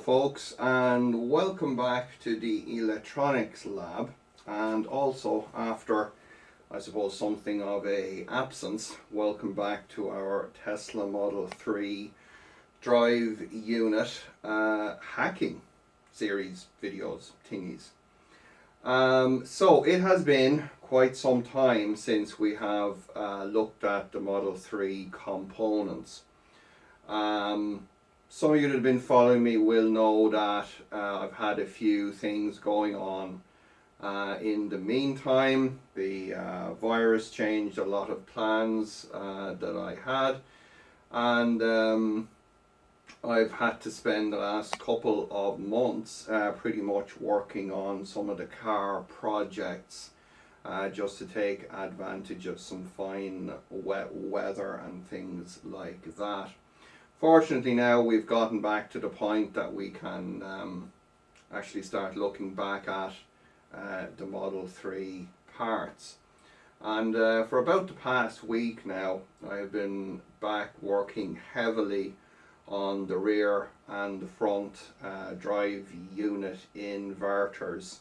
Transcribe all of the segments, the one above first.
folks, and welcome back to the electronics lab. And also, after I suppose something of a absence, welcome back to our Tesla Model 3 drive unit hacking series videos thingies. So it has been quite some time since we have looked at the Model 3 components. Some of you that have been following me will know that I've had a few things going on. In the meantime, the virus changed a lot of plans that I had, and I've had to spend the last couple of months pretty much working on some of the car projects just to take advantage of some fine wet weather and things like that. Fortunately now we've gotten back to the point that we can actually start looking back at the Model 3 parts. And for about the past week now, I've been back working heavily on the rear and the front drive unit inverters.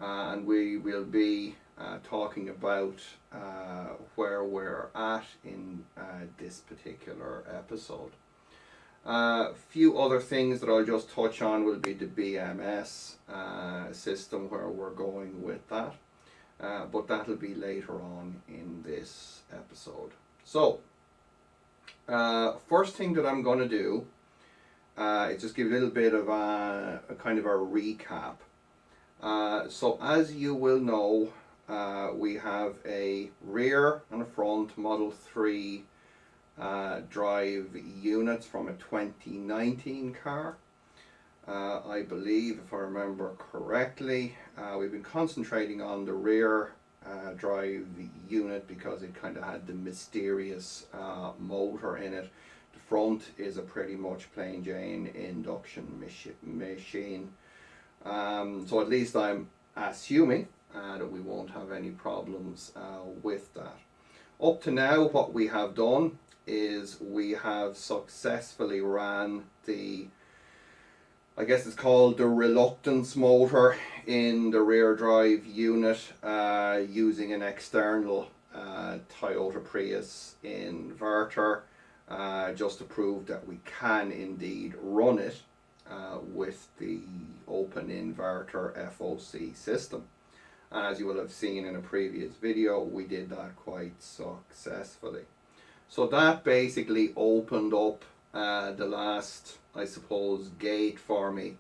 And we will be talking about where we're at in this particular episode. A few other things that I'll just touch on will be the BMS system, where we're going with that, but that'll be later on in this episode. So first thing that I'm going to do is just give a little bit of a kind of a recap. So as you will know, we have a rear and a front Model 3 drive units from a 2019 car. I believe, if I remember correctly, we've been concentrating on the rear drive unit because it kind of had the mysterious motor in it. The front is a pretty much plain Jane induction machine. So at least I'm assuming that we won't have any problems with that. Up to now, what we have done is we have successfully ran the, I guess it's called the reluctance motor in the rear drive unit using an external Toyota Prius inverter just to prove that we can indeed run it with the open inverter FOC system. And as you will have seen in a previous video, we did that quite successfully. So that basically opened up the last, I suppose, gate for me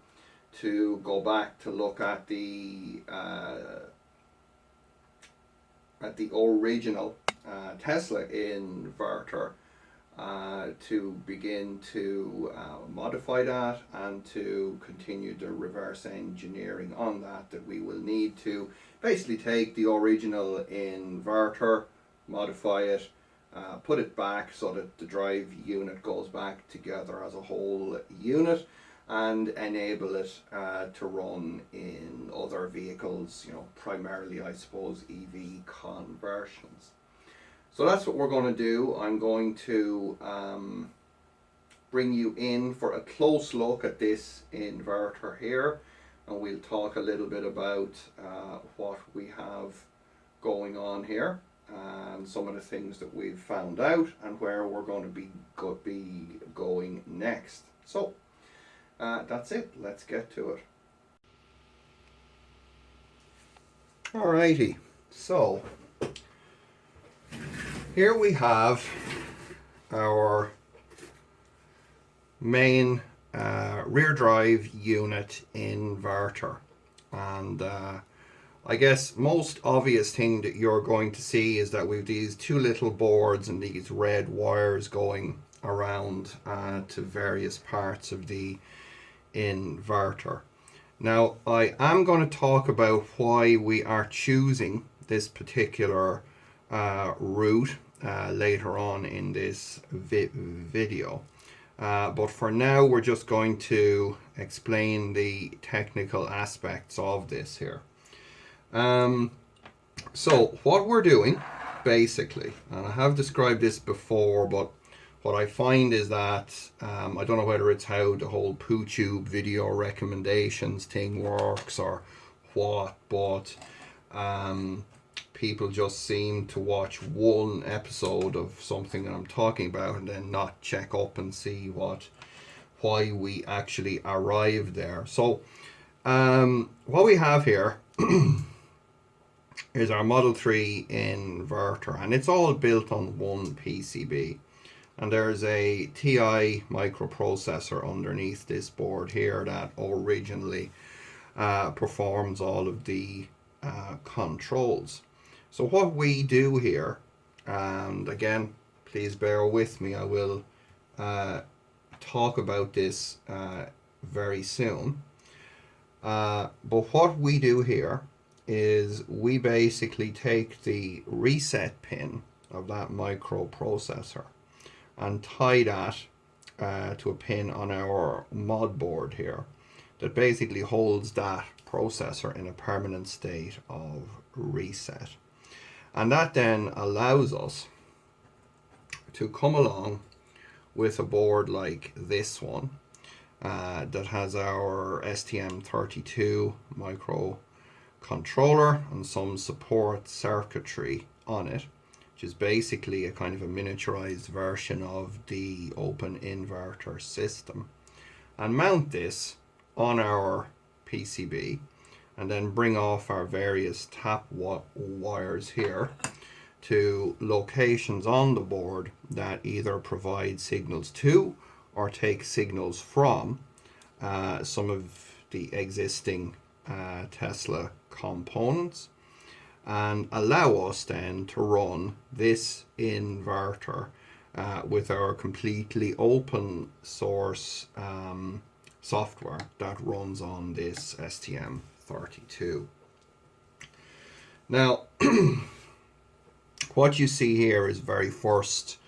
to go back to look at the original Tesla inverter to begin to modify that and to continue the reverse engineering on that we will need to basically take the original inverter, modify it, put it back so that the drive unit goes back together as a whole unit and enable it to run in other vehicles, you know, primarily I suppose EV conversions. So that's what we're going to do. I'm going to bring you in for a close look at this inverter here, and we'll talk a little bit about what we have going on here and some of the things that we've found out and where we're going to be going next. So that's it. Let's get to it. Alrighty, so here we have our main rear drive unit inverter, and I guess most obvious thing that you're going to see is that we've these two little boards and these red wires going around to various parts of the inverter. Now I am going to talk about why we are choosing this particular route later on in this video. But for now we're just going to explain the technical aspects of this here. So what we're doing basically, and I have described this before, but what I find is that I don't know whether it's how the whole PooTube video recommendations thing works or what, but people just seem to watch one episode of something that I'm talking about and then not check up and see why we actually arrived there. So what we have here is our Model 3 inverter, and it's all built on one PCB. And there's a TI microprocessor underneath this board here that originally performs all of the controls. So what we do here, and again, please bear with me, I will talk about this very soon. But what we do here is we basically take the reset pin of that microprocessor and tie that to a pin on our modboard here that basically holds that processor in a permanent state of reset. And that then allows us to come along with a board like this one that has our STM32 microcontroller and some support circuitry on it, which is basically a kind of a miniaturized version of the open inverter system, and mount this on our PCB and then bring off our various tap wires here to locations on the board that either provide signals to or take signals from some of the existing Tesla components, and allow us then to run this inverter with our completely open source software that runs on this STM32. Now, what you see here is very first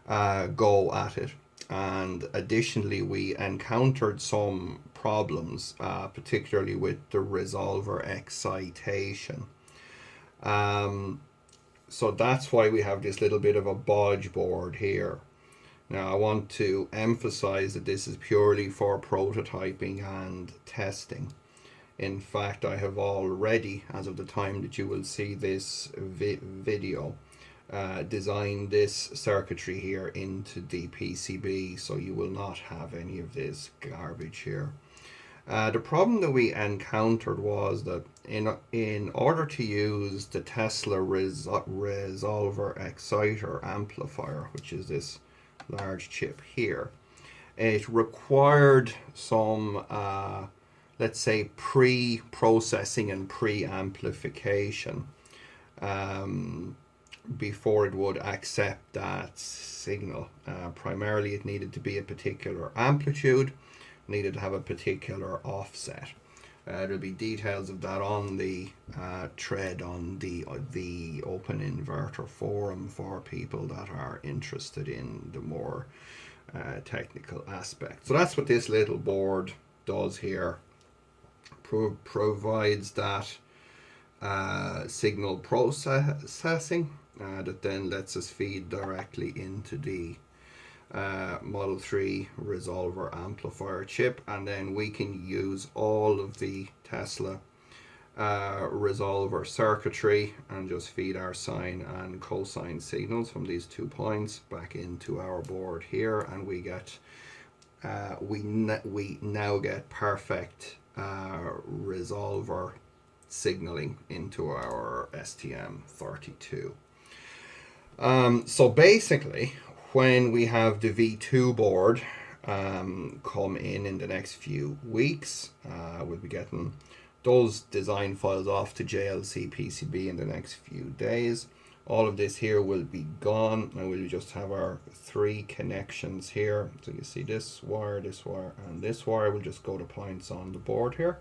go at it, and additionally we encountered some problems, particularly with the resolver excitation. So that's why we have this little bit of a bodge board here. Now I want to emphasize that this is purely for prototyping and testing. In fact, I have already, as of the time that you will see this video, designed this circuitry here into the PCB, so you will not have any of this garbage here. The problem that we encountered was that in order to use the Tesla resolver exciter amplifier, which is this large chip here, it required some let's say pre-processing and pre-amplification before it would accept that signal. Primarily it needed to be a particular amplitude, needed to have a particular offset. There'll be details of that on the thread on the Open Inverter forum for people that are interested in the more technical aspects. So that's what this little board does here. Provides that signal processing that then lets us feed directly into the Model 3 resolver amplifier chip, and then we can use all of the Tesla resolver circuitry and just feed our sine and cosine signals from these 2 points back into our board here, and we get we now get perfect resolver signaling into our STM32. So basically, when we have the V2 board come in the next few weeks, we'll be getting those design files off to JLC PCB in the next few days. All of this here will be gone, and we'll just have our 3 connections here. So you see this wire, and this wire will just go to points on the board here,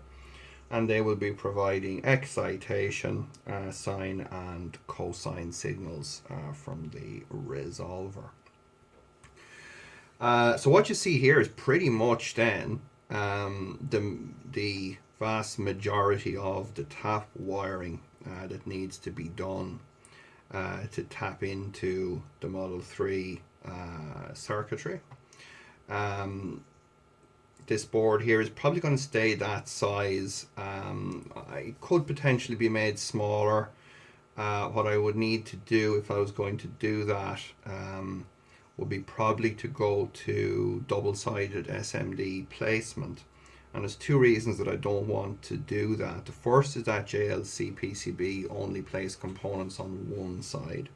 and they will be providing excitation, sine and cosine signals from the resolver. So what you see here is pretty much then the vast majority of the tap wiring that needs to be done to tap into the Model 3 circuitry. This board here is probably going to stay that size. It could potentially be made smaller. What I would need to do if I was going to do that would be probably to go to double-sided SMD placement. And there's two reasons that I don't want to do that. The first is that JLC PCB only place components on one side.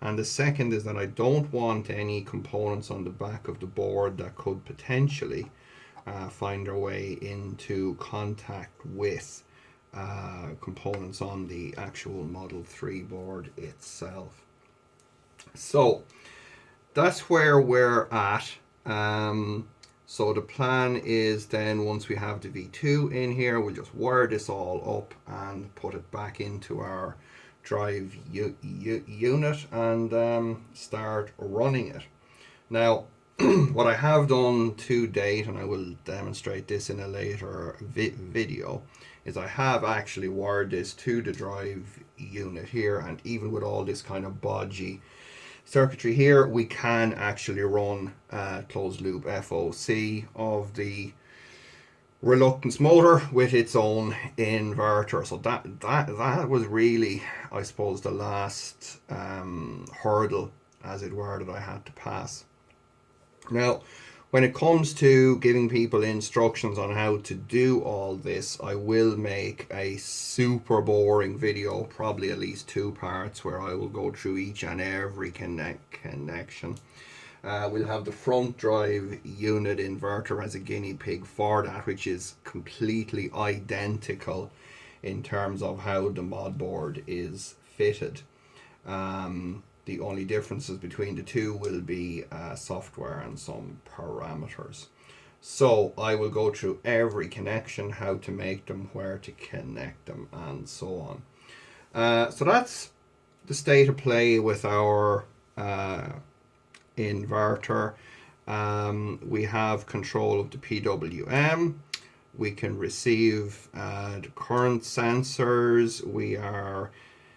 And the second is that I don't want any components on the back of the board that could potentially find their way into contact with components on the actual Model 3 board itself. So that's where we're at. So the plan is then once we have the V2 in here, we'll just wire this all up and put it back into our drive unit and start running it. Now, what I have done to date, and I will demonstrate this in a later video, is I have actually wired this to the drive unit here, and even with all this kind of bodgy circuitry here, we can actually run closed loop FOC of the reluctance motor with its own inverter. So that was really, I suppose, the last hurdle, as it were, that I had to pass. Now, when it comes to giving people instructions on how to do all this, I will make a super boring video, probably at least 2 parts, where I will go through each and every connection. We'll have the front drive unit inverter as a guinea pig for that, which is completely identical in terms of how the modboard is fitted. The only differences between the two will be software and some parameters. So I will go through every connection, how to make them, where to connect them, and so on. So that's the state of play with our inverter. We have control of the PWM. We can receive the current sensors. We are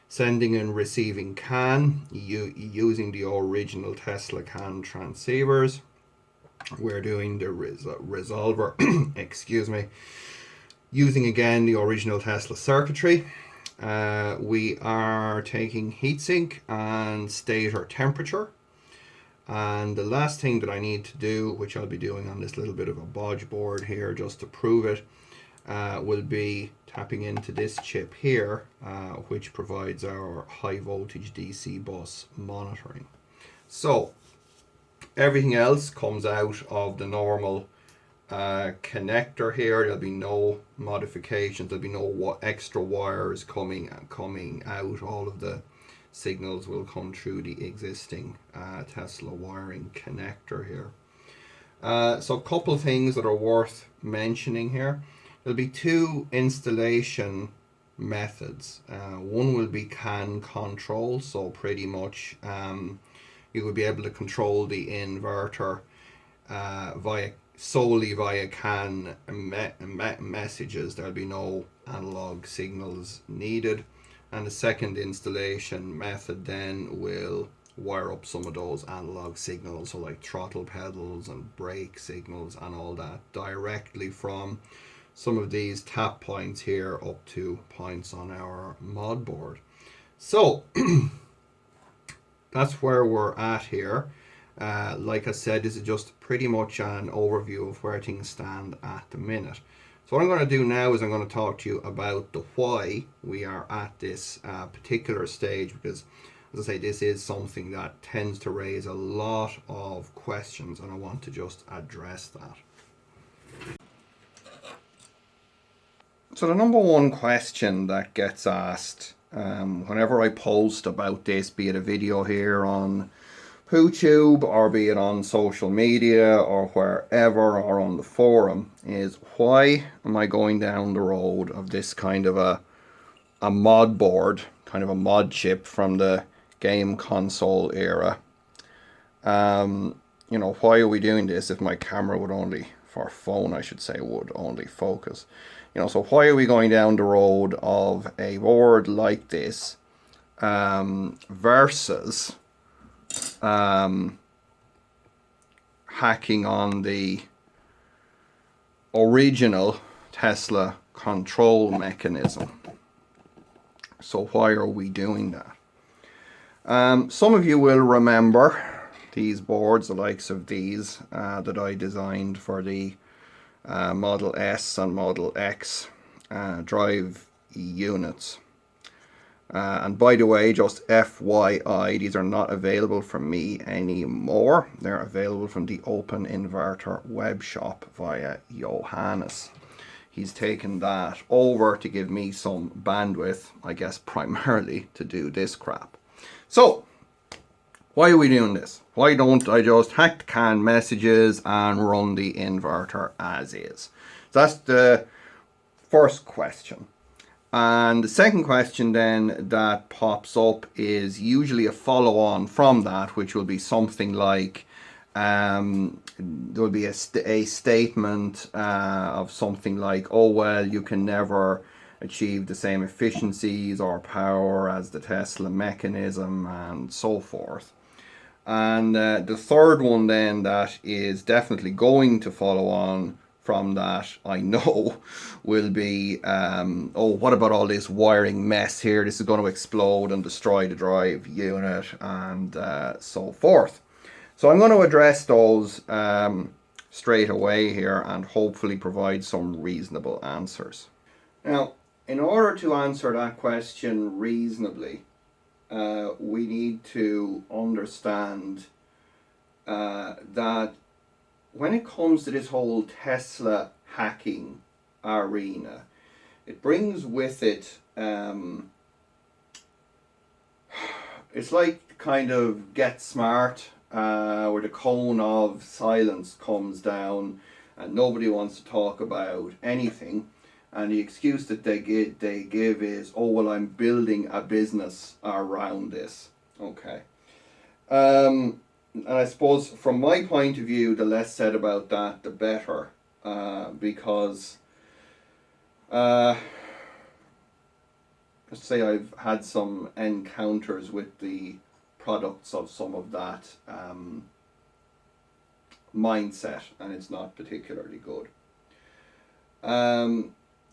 sending and receiving CAN using the original Tesla CAN transceivers. We're doing the resolver, excuse me, using again the original Tesla circuitry. We are taking heatsink and stator temperature. And the last thing that I need to do, which I'll be doing on this little bit of a bodge board here just to prove it, will be tapping into this chip here, which provides our high voltage DC bus monitoring. So everything else comes out of the normal connector here. There'll be no modifications, there'll be no extra wires coming out. All of the signals will come through the existing Tesla wiring connector here. So a couple of things that are worth mentioning here. There'll be 2 installation methods. One will be CAN control, so pretty much you will be able to control the inverter solely via CAN messages. There'll be no analog signals needed. And the second installation method then will wire up some of those analog signals, so like throttle pedals and brake signals and all that, directly from some of these tap points here up to points on our mod board. So that's where we're at here. Like I said, this is just pretty much an overview of where things stand at the minute. So what I'm going to do now is I'm going to talk to you about the why we are at this particular stage, because as I say, this is something that tends to raise a lot of questions, and I want to just address that. So the number one question that gets asked whenever I post about this, be it a video here on YouTube or be it on social media or wherever or on the forum, is why am I going down the road of this kind of a mod board, kind of a mod chip from the game console era? You know, why are we doing this if my camera would only, for phone I should say, would only focus? You know, so why are we going down the road of a board like this versus hacking on the original Tesla control mechanism. So why are we doing that? Some of you will remember these boards, the likes of these that I designed for the Model S and Model X drive units. And by the way, just FYI, these are not available from me anymore. They're available from the Open Inverter web shop via Johannes. He's taken that over to give me some bandwidth, I guess primarily to do this crap. So, why are we doing this? Why don't I just hack the CAN messages and run the inverter as is? So that's the first question. And the second question then that pops up is usually a follow-on from that, which will be something like, there will be a statement of something like, oh, well, you can never achieve the same efficiencies or power as the Tesla mechanism and so forth. And the third one then that is definitely going to follow on from that, I know, will be, oh, what about all this wiring mess here? This is going to explode and destroy the drive unit and so forth. So I'm going to address those straight away here and hopefully provide some reasonable answers. Now, in order to answer that question reasonably, we need to understand that when it comes to this whole Tesla hacking arena, it brings with it, it's like kind of Get Smart, where the cone of silence comes down and nobody wants to talk about anything. And the excuse that they give is, oh, well, I'm building a business around this. Okay. And I suppose from my point of view, the less said about that, the better. Because, let's say I've had some encounters with the products of some of that mindset, and it's not particularly good.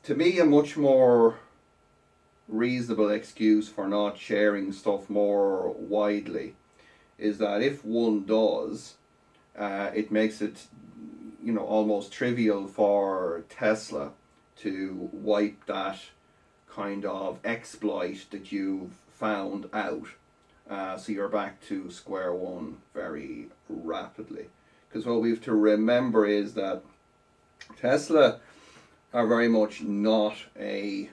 To me, a much more reasonable excuse for not sharing stuff more widely is that if one does, it makes it, you know, almost trivial for Tesla to wipe that kind of exploit that you've found out. So you're back to square one very rapidly. Because what we have to remember is that Tesla are very much not a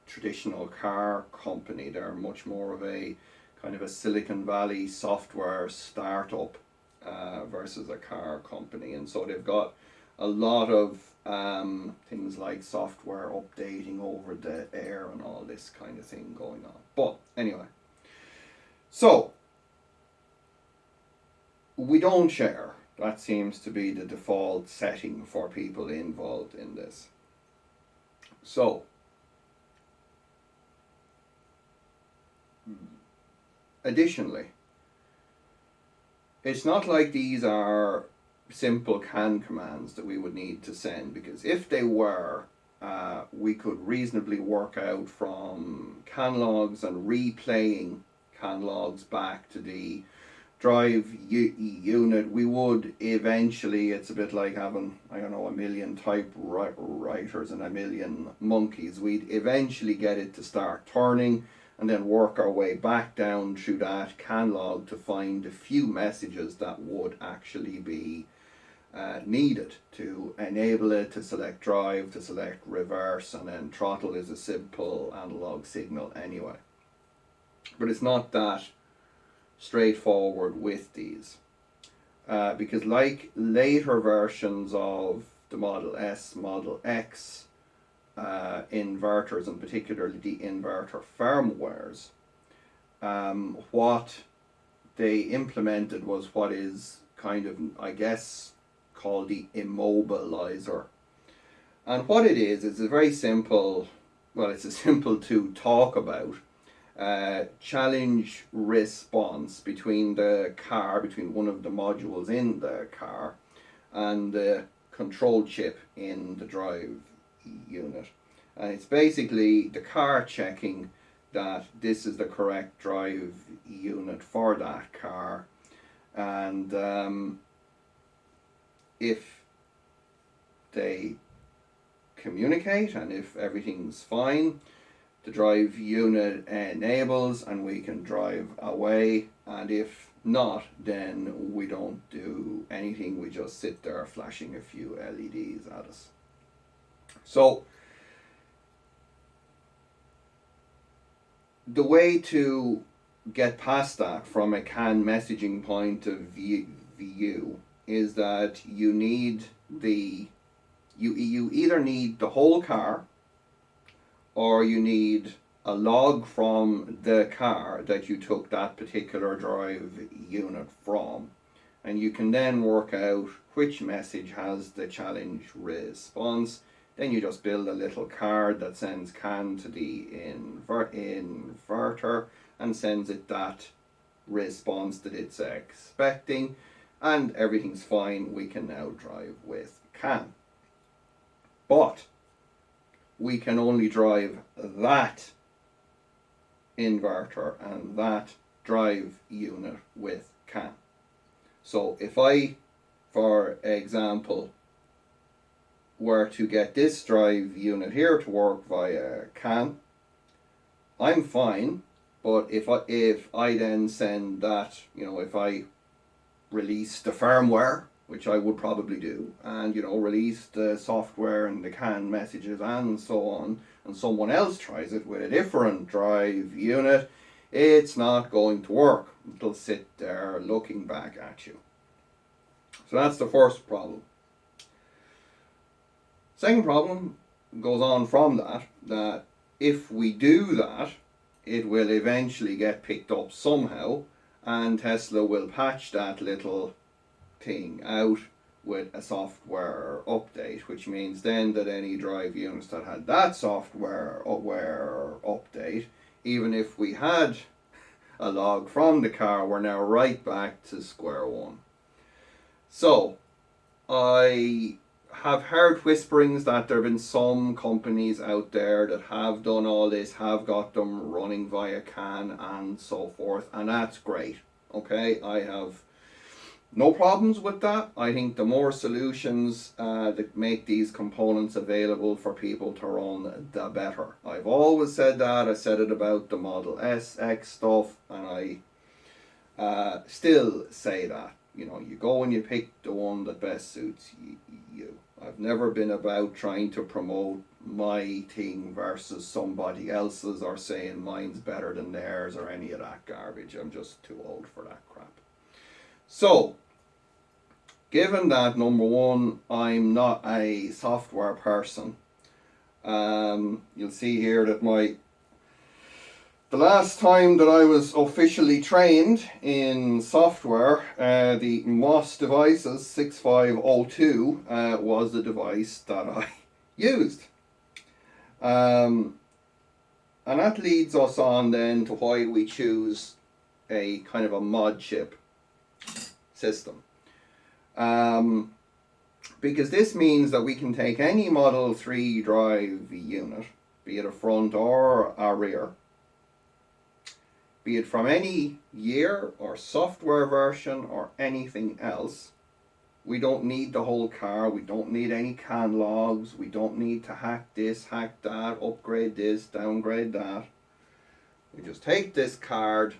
traditional car company. They're much more of a kind of a Silicon Valley software startup versus a car company. And so they've got a lot of things like software updating over the air and all this kind of thing going on. But anyway, so we don't share. That seems to be the default setting for people involved in this. So, additionally, it's not like these are simple CAN commands that we would need to send, because if they were, we could reasonably work out from CAN logs and replaying CAN logs back to the drive unit. We would eventually, it's a bit like having, I don't know, a million typewriters and a million monkeys. We'd eventually get it to start turning and then work our way back down through that CAN log to find a few messages that would actually be needed to enable it to select drive, to select reverse, and then throttle is a simple analog signal anyway. But it's not that straightforward with these, because like later versions of the Model S, Model X inverters, and particularly the inverter firmwares, what they implemented was what is kind of, I guess, called the immobilizer. And what it is a very simple, well, it's a simple to talk about challenge response between the car, between one of the modules in the car, and the control chip in the drive unit. And it's basically the car checking that this is the correct drive unit for that car. And if they communicate and if everything's fine, the drive unit enables and we can drive away, and if not, then we don't do anything, we just sit there flashing a few LEDs at us. So the way to get past that from a CAN messaging point of view is that you need you either need the whole car, or you need a log from the car that you took that particular drive unit from, and you can then work out which message has the challenge response. Then you just build a little card that sends CAN to the inverter and sends it that response that it's expecting, and everything's fine. We can now drive with CAN. But we can only drive that inverter and that drive unit with CAN. So if I, for example, were to get this drive unit here to work via CAN, I'm fine. But if I then send that, if I release the firmware, which I would probably do, and release the software and the CAN messages and so on, and someone else tries it with a different drive unit, it's not going to work. It'll sit there looking back at you. So that's the first problem. Second problem goes on from that if we do that, it will eventually get picked up somehow, and Tesla will patch that little thing out with a software update, which means then that any drive units that had that software update, even if we had a log from the car, we're now right back to square one. So I have heard whisperings that there have been some companies out there that have done all this, have got them running via CAN and so forth, and that's great. Okay, I have no problems with that. I think the more solutions that make these components available for people to run, the better. I've always said that. I said it about the Model S, X stuff, and I still say that. You go and you pick the one that best suits you. I've never been about trying to promote my thing versus somebody else's, or saying mine's better than theirs, or any of that garbage. I'm just too old for that crap. So, given that, number one, I'm not a software person, you'll see here that the last time that I was officially trained in software, the MOS devices 6502 was the device that I used. And that leads us on then to why we choose a kind of a mod chip system. Because this means that we can take any Model 3 drive unit, be it a front or a rear, be it from any year or software version or anything else. We don't need the whole car. We don't need any CAN logs. We don't need to hack this, hack that, upgrade this, downgrade that. We just take this card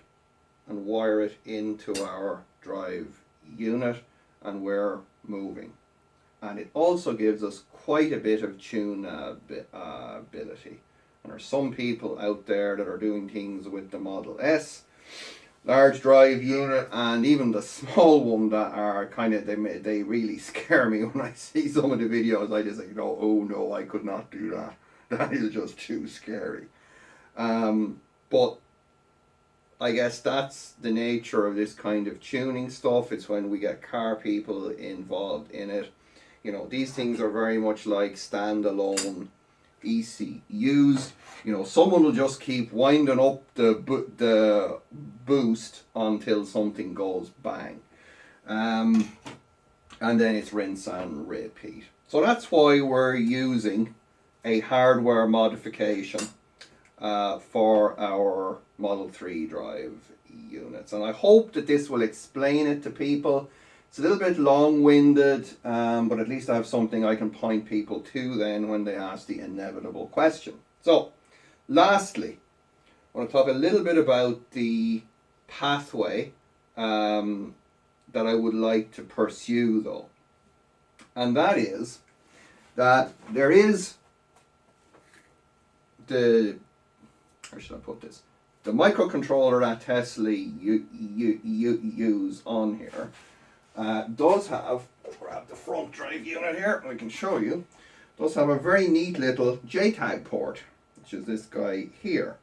and wire it into our drive unit, and we're moving. And it also gives us quite a bit of tunability. And there's some people out there that are doing things with the Model S, large drive unit, and even the small one that are kind of, they really scare me when I see some of the videos. I just think, oh no, I could not do that. That is just too scary. But I guess that's the nature of this kind of tuning stuff. It's when we get car people involved in it. These things are very much like standalone ECUs. Someone will just keep winding up the boost until something goes bang. And and then it's rinse and repeat. So that's why we're using a hardware modification for our Model 3 drive units. And I hope that this will explain it to people. It's a little bit long-winded, but at least I have something I can point people to then when they ask the inevitable question. So, lastly, I want to talk a little bit about the pathway that I would like to pursue though. And that is that there is the, how should I put this? The microcontroller that Tesla use on here does have, grab the front drive unit here, I can show you, does have a very neat little JTAG port, which is this guy here.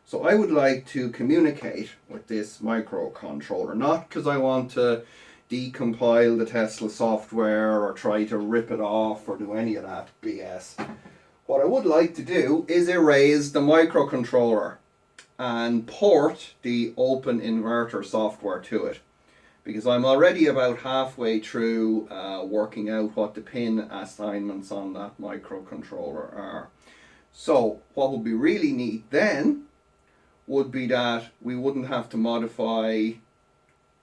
So I would like to communicate with this microcontroller, not because I want to decompile the Tesla software or try to rip it off or do any of that BS. What I would like to do is erase the microcontroller and port the Open Inverter software to it, because I'm already about halfway through working out what the pin assignments on that microcontroller are. So what would be really neat then would be that we wouldn't have to modify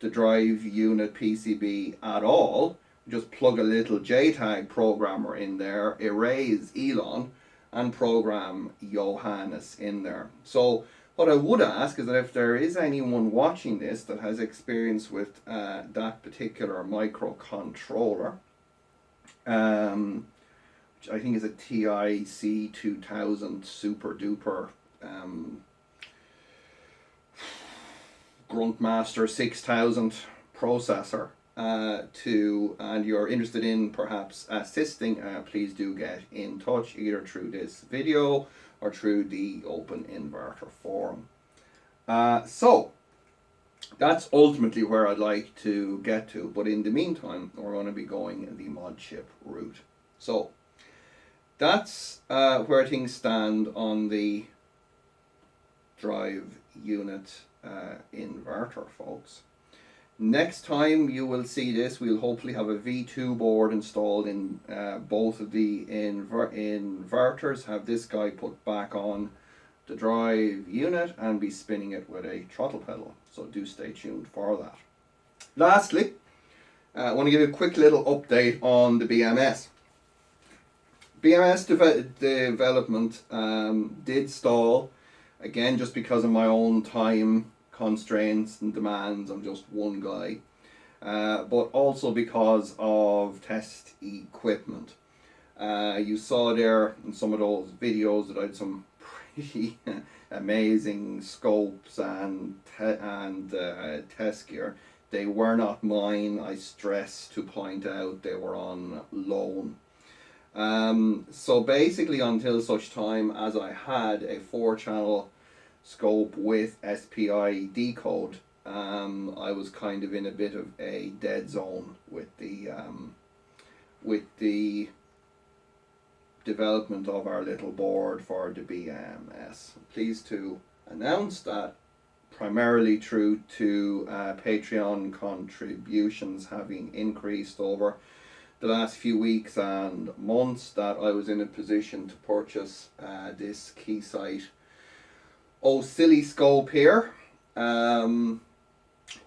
the drive unit PCB at all. Just plug a little JTAG programmer in there, erase Elon, and program Johannes in there. So what I would ask is that if there is anyone watching this that has experience with that particular microcontroller, which I think is a TIC 2000 super duper Gruntmaster 6000 processor, and you're interested in perhaps assisting, please do get in touch either through this video or through the Open Inverter forum. So that's ultimately where I'd like to get to, but in the meantime we're going to be going the mod chip route. So that's where things stand on the drive unit inverter, folks. Next time you will see this, we'll hopefully have a V2 board installed in both of the inverters, have this guy put back on the drive unit and be spinning it with a throttle pedal, so do stay tuned for that. Lastly, I want to give you a quick little update on the BMS. BMS development did stall, again just because of my own time constraints and demands. I'm just one guy, but also because of test equipment. You saw there in some of those videos that I had some pretty amazing scopes and test gear. They were not mine, I stress to point out, they were on loan. So basically until such time as I had a 4-channel scope with SPI decode, I was kind of in a bit of a dead zone with the development of our little board for the BMS. I'm pleased to announce that primarily through to Patreon contributions having increased over the last few weeks and months, that I was in a position to purchase this Keysight oscilloscope here,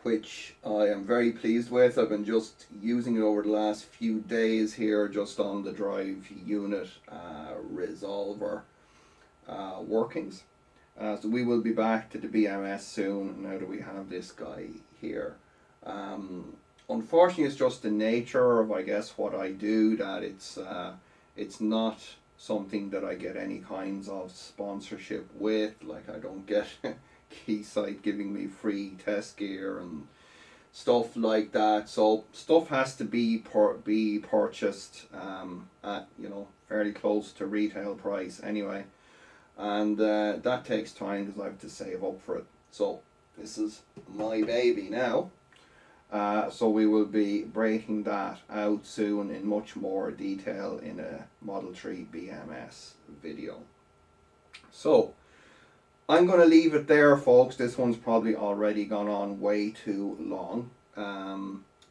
which I am very pleased with. I've been just using it over the last few days here just on the drive unit resolver workings. So we will be back to the BMS soon now that we have this guy here. Unfortunately, it's just the nature of, I guess, what I do, that it's not something that I get any kinds of sponsorship with. Like, I don't get Keysight giving me free test gear and stuff like that. So stuff has to be purchased at, you know, fairly close to retail price anyway, and that takes time because I have to save up for it. So this is my baby now. So we will be breaking that out soon in much more detail in a Model 3 BMS video. So I'm going to leave it there, folks. This one's probably already gone on way too long.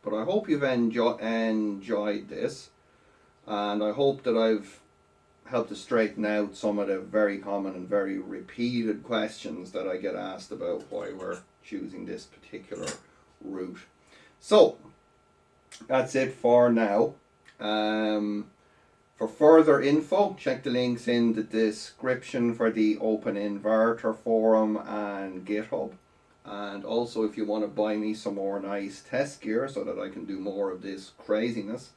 But I hope you've enjoyed this, and I hope that I've helped to straighten out some of the very common and very repeated questions that I get asked about why we're choosing this particular route. So that's it for now. For further info, check the links in the description for the Open Inverter forum and GitHub. And also, if you want to buy me some more nice test gear so that I can do more of this craziness,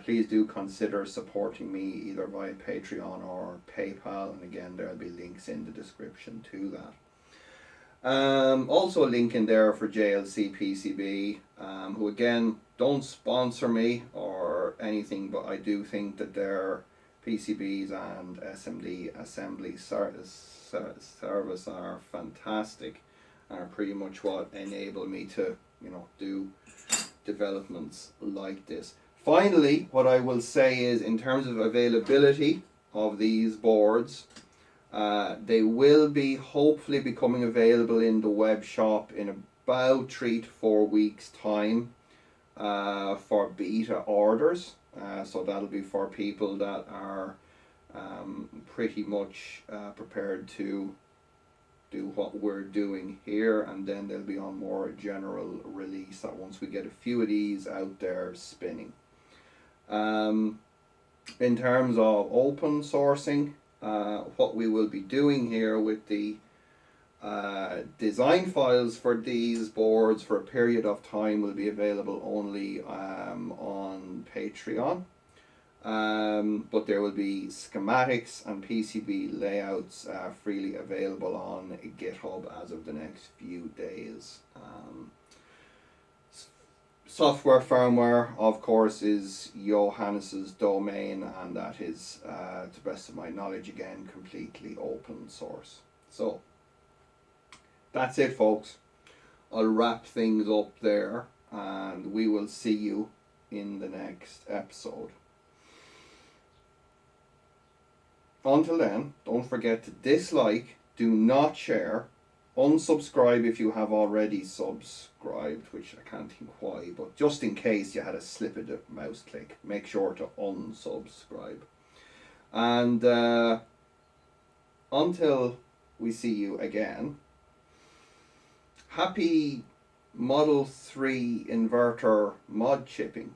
please do consider supporting me either via Patreon or PayPal. And again, there'll be links in the description to that. Also a link in there for JLC PCB, who again don't sponsor me or anything, but I do think that their PCBs and SMD assembly service are fantastic, and are pretty much what enable me to, do developments like this. Finally, what I will say is, in terms of availability of these boards, they will be hopefully becoming available in the web shop in about 3 to 4 weeks time for beta orders. So that'll be for people that are pretty much prepared to do what we're doing here, and then they'll be on more general release that once we get a few of these out there spinning. In terms of open sourcing, what we will be doing here with the design files for these boards for a period of time will be available only on Patreon. But there will be schematics and PCB layouts freely available on GitHub as of the next few days. Software firmware, of course, is Johannes's domain, and that is, to the best of my knowledge, again, completely open source. So that's it, folks. I'll wrap things up there, and we will see you in the next episode. Until then, don't forget to dislike, do not share, unsubscribe if you have already subscribed, which I can't think why, but just in case you had a slip of the mouse click, make sure to unsubscribe. And until we see you again, happy Model 3 inverter mod chipping.